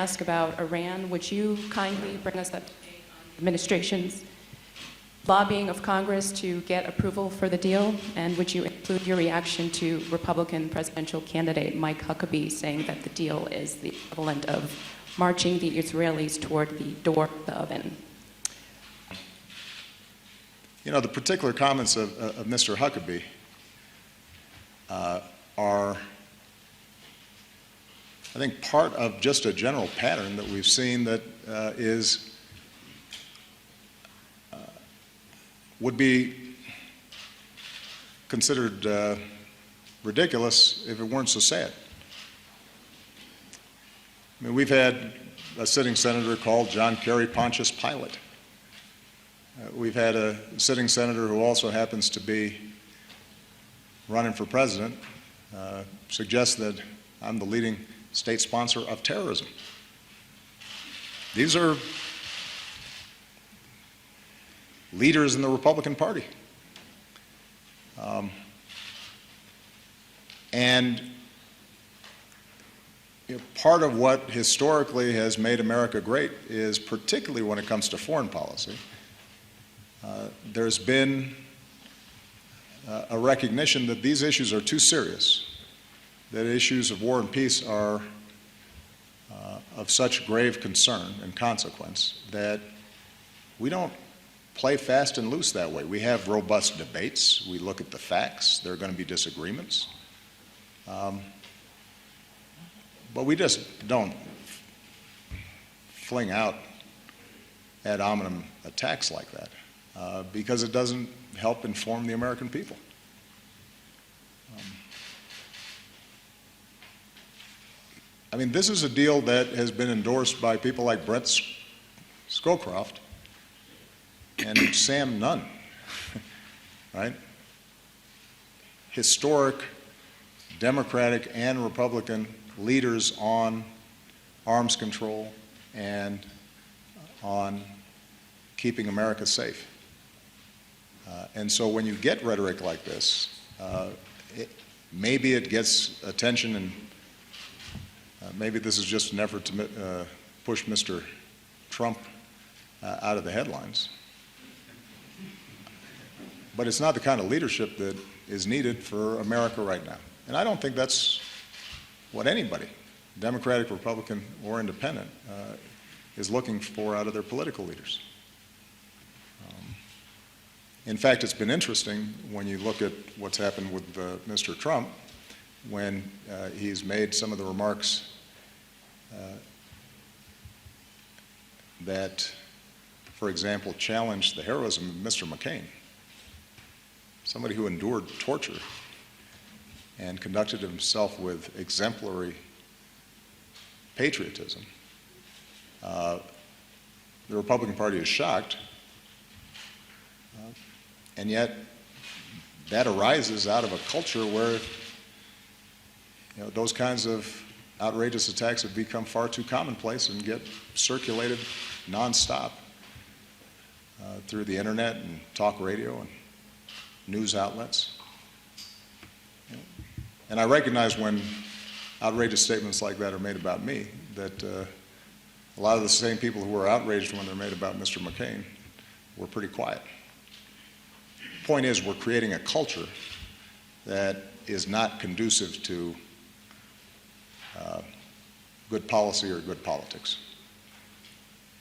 ask about Iran. Would you kindly bring us up to date on the administration's lobbying of Congress to get approval for the deal? And would you include your reaction to Republican presidential candidate Mike Huckabee saying that the deal is the equivalent of marching the Israelis toward the door of the oven? You know, the particular comments of Mr. Huckabee are, I think, part of just a general pattern that we've seen that would be considered ridiculous if it weren't so sad. I mean, we've had a sitting senator called John Kerry Pontius Pilate. We've had a sitting senator who also happens to be running for president suggest that I'm the leading state sponsor of terrorism. These are leaders in the Republican Party. And you know, part of what historically has made America great is, particularly when it comes to foreign policy, there's been a recognition that these issues are too serious, that issues of war and peace are of such grave concern and consequence that we don't play fast and loose that way. We have robust debates. We look at the facts. There are going to be disagreements. But we just don't fling out ad hominem attacks like that because it doesn't help inform the American people. I mean, this is a deal that has been endorsed by people like Brett Scowcroft and Sam Nunn, right? Historic Democratic and Republican leaders on arms control and on keeping America safe. And so when you get rhetoric like this, maybe it gets attention, and maybe this is just an effort to push Mr. Trump out of the headlines. But it's not the kind of leadership that is needed for America right now. And I don't think that's what anybody, Democratic, Republican, or Independent, is looking for out of their political leaders. In fact, it's been interesting when you look at what's happened with Mr. Trump, when he's made some of the remarks that, for example, challenged the heroism of Mr. McCain, somebody who endured torture and conducted himself with exemplary patriotism. The Republican Party is shocked, and yet that arises out of a culture where those kinds of outrageous attacks have become far too commonplace and get circulated nonstop through the internet and talk radio and news outlets. And I recognize when outrageous statements like that are made about me that a lot of the same people who were outraged when they're made about Mr. McCain were pretty quiet. The point is, we're creating a culture that is not conducive to good policy or good politics.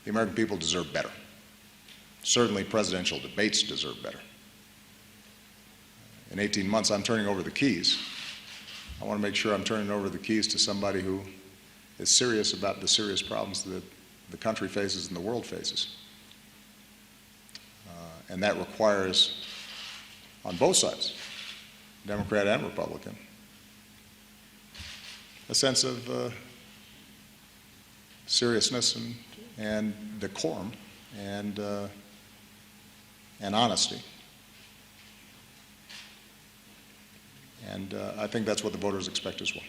The American people deserve better. Certainly presidential debates deserve better. In 18 months, I'm turning over the keys. I want to make sure I'm turning over the keys to somebody who is serious about the serious problems that the country faces and the world faces. And that requires, on both sides, Democrat and Republican, a sense of seriousness and decorum and honesty. And I think that's what the voters expect as well.